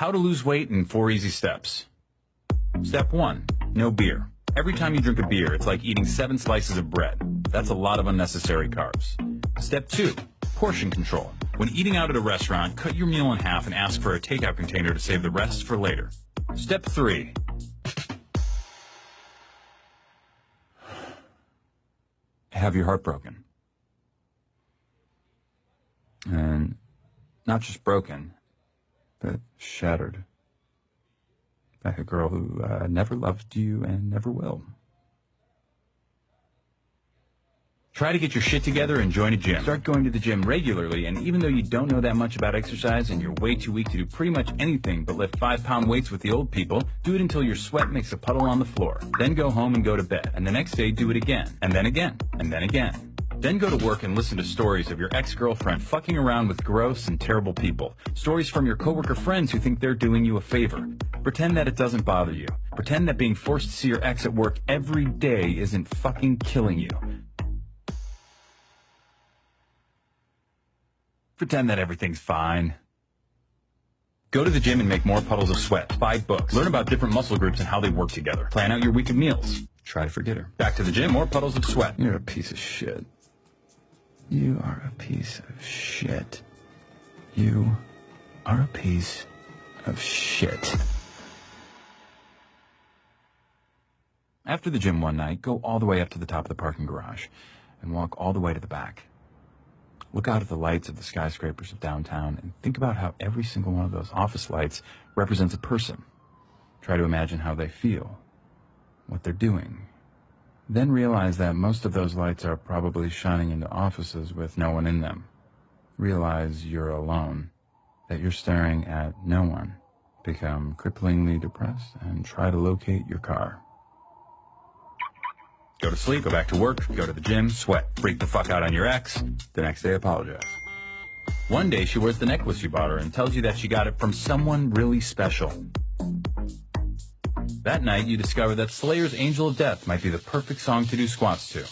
How to lose weight in 4 easy steps. Step 1, no beer. Every time you drink a beer, it's like eating 7 slices of bread. That's a lot of unnecessary carbs. Step 2, portion control. When eating out at a restaurant, cut your meal in half and ask for a takeout container to save the rest for later. Step 3, have your heart broken. And not just broken, but shattered. By a girl who never loved you and never will. Try to get your shit together and join a gym. Start going to the gym regularly, and even though you don't know that much about exercise and you're way too weak to do pretty much anything but lift 5-pound weights with the old people, do it until your sweat makes a puddle on the floor. Then go home and go to bed. And the next day do it again. And then again. And then again. Then go to work and listen to stories of your ex-girlfriend fucking around with gross and terrible people. Stories from your coworker friends who think they're doing you a favor. Pretend that it doesn't bother you. Pretend that being forced to see your ex at work every day isn't fucking killing you. Pretend that everything's fine. Go to the gym and make more puddles of sweat. Buy books. Learn about different muscle groups and how they work together. Plan out your week of meals. Try to forget her. Back to the gym, more puddles of sweat. You're a piece of shit. You are a piece of shit. You are a piece of shit. After the gym one night, go all the way up to the top of the parking garage and walk all the way to the back. Look out at the lights of the skyscrapers of downtown and think about how every single one of those office lights represents a person. Try to imagine how they feel, what they're doing. Then realize that most of those lights are probably shining into offices with no one in them. Realize you're alone, that you're staring at no one. Become cripplingly depressed and try to locate your car. Go to sleep, go back to work, go to the gym, sweat, freak the fuck out on your ex. The next day, apologize. One day, she wears the necklace you bought her and tells you that she got it from someone really special. That night, you discover that Slayer's Angel of Death might be the perfect song to do squats to.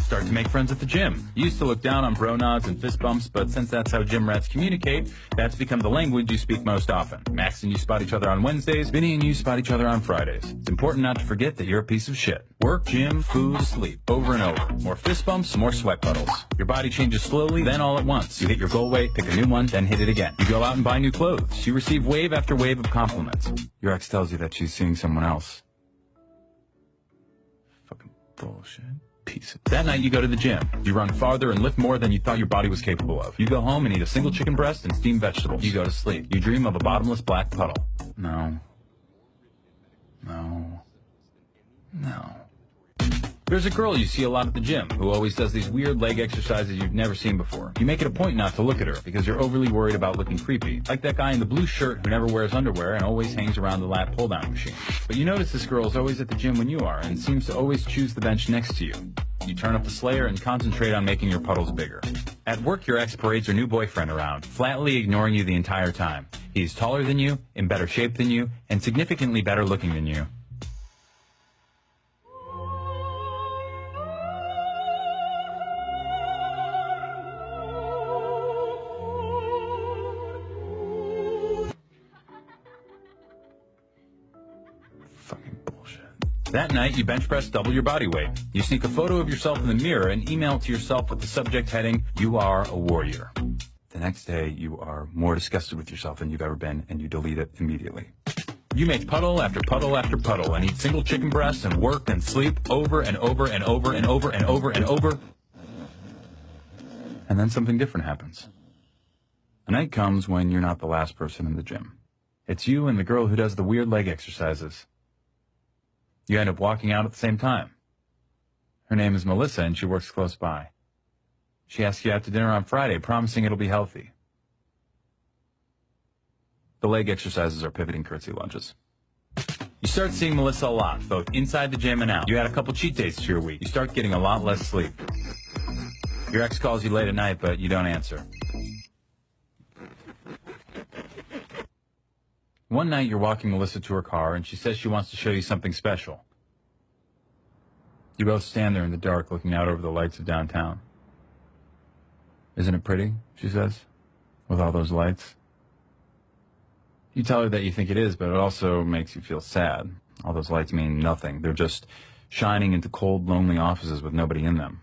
Start to make friends at the gym. You used to look down on bro nods and fist bumps, but since that's how gym rats communicate, that's become the language you speak most often. Max and you spot each other on Wednesdays, Vinny and you spot each other on Fridays. It's important not to forget that you're a piece of shit. Work, gym, food, sleep, over and over. More fist bumps, more sweat puddles. Your body changes slowly, then all at once. You hit your goal weight, pick a new one, then hit it again. You go out and buy new clothes. You receive wave after wave of compliments. Your ex tells you that she's seeing someone else. Fucking bullshit. Piece of... That night you go to the gym. You run farther and lift more than you thought your body was capable of. You go home and eat a single chicken breast and steamed vegetables. You go to sleep. You dream of a bottomless black puddle. No. No. No. There's a girl you see a lot at the gym who always does these weird leg exercises you've never seen before. You make it a point not to look at her because you're overly worried about looking creepy. Like that guy in the blue shirt who never wears underwear and always hangs around the lat pull-down machine. But you notice this girl is always at the gym when you are and seems to always choose the bench next to you. You turn up the Slayer and concentrate on making your puddles bigger. At work, your ex parades her new boyfriend around, flatly ignoring you the entire time. He's taller than you, in better shape than you, and significantly better looking than you. That night, you bench press double your body weight. You sneak a photo of yourself in the mirror and email it to yourself with the subject heading, "You are a warrior." The next day, you are more disgusted with yourself than you've ever been, and you delete it immediately. You make puddle after puddle after puddle and eat single chicken breasts and work and sleep over and over and over and over and over and over. And then something different happens. A night comes when you're not the last person in the gym. It's you and the girl who does the weird leg exercises. You end up walking out at the same time. Her name is Melissa, and she works close by. She asks you out to dinner on Friday, promising it'll be healthy. The leg exercises are pivoting curtsy lunges. You start seeing Melissa a lot, both inside the gym and out. You add a couple cheat days to your week. You start getting a lot less sleep. Your ex calls you late at night, but you don't answer. One night, you're walking Melissa to her car, and she says she wants to show you something special. You both stand there in the dark, looking out over the lights of downtown. "Isn't it pretty?" she says, "with all those lights?" You tell her that you think it is, but it also makes you feel sad. All those lights mean nothing. They're just shining into cold, lonely offices with nobody in them.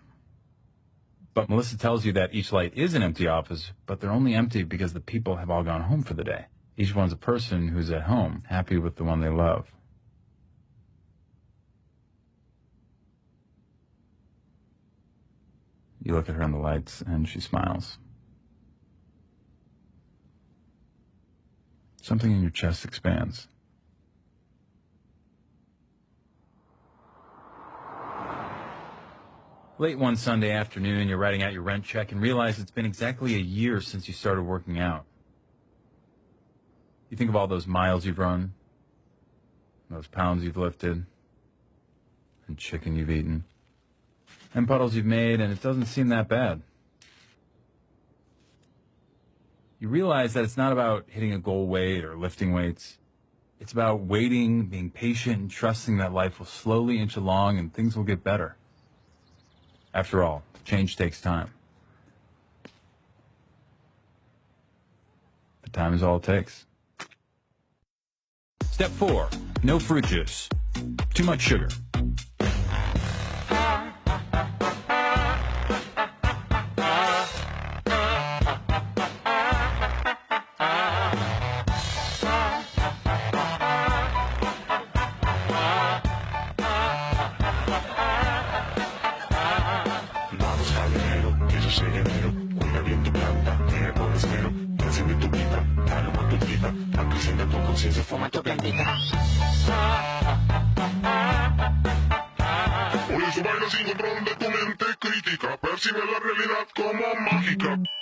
But Melissa tells you that each light is an empty office, but they're only empty because the people have all gone home for the day. Each one's a person who's at home, happy with the one they love. You look at her in the lights, and she smiles. Something in your chest expands. Late one Sunday afternoon, you're writing out your rent check and realize it's been exactly a year since you started working out. You think of all those miles you've run, those pounds you've lifted, and chicken you've eaten, and puddles you've made, and it doesn't seem that bad. You realize that it's not about hitting a goal weight or lifting weights. It's about waiting, being patient, and trusting that life will slowly inch along and things will get better. After all, change takes time. But time is all it takes. Step 4, no fruit juice. Too much sugar. Por eso baila sin control de tu mente crítica, percibe la realidad como mágica.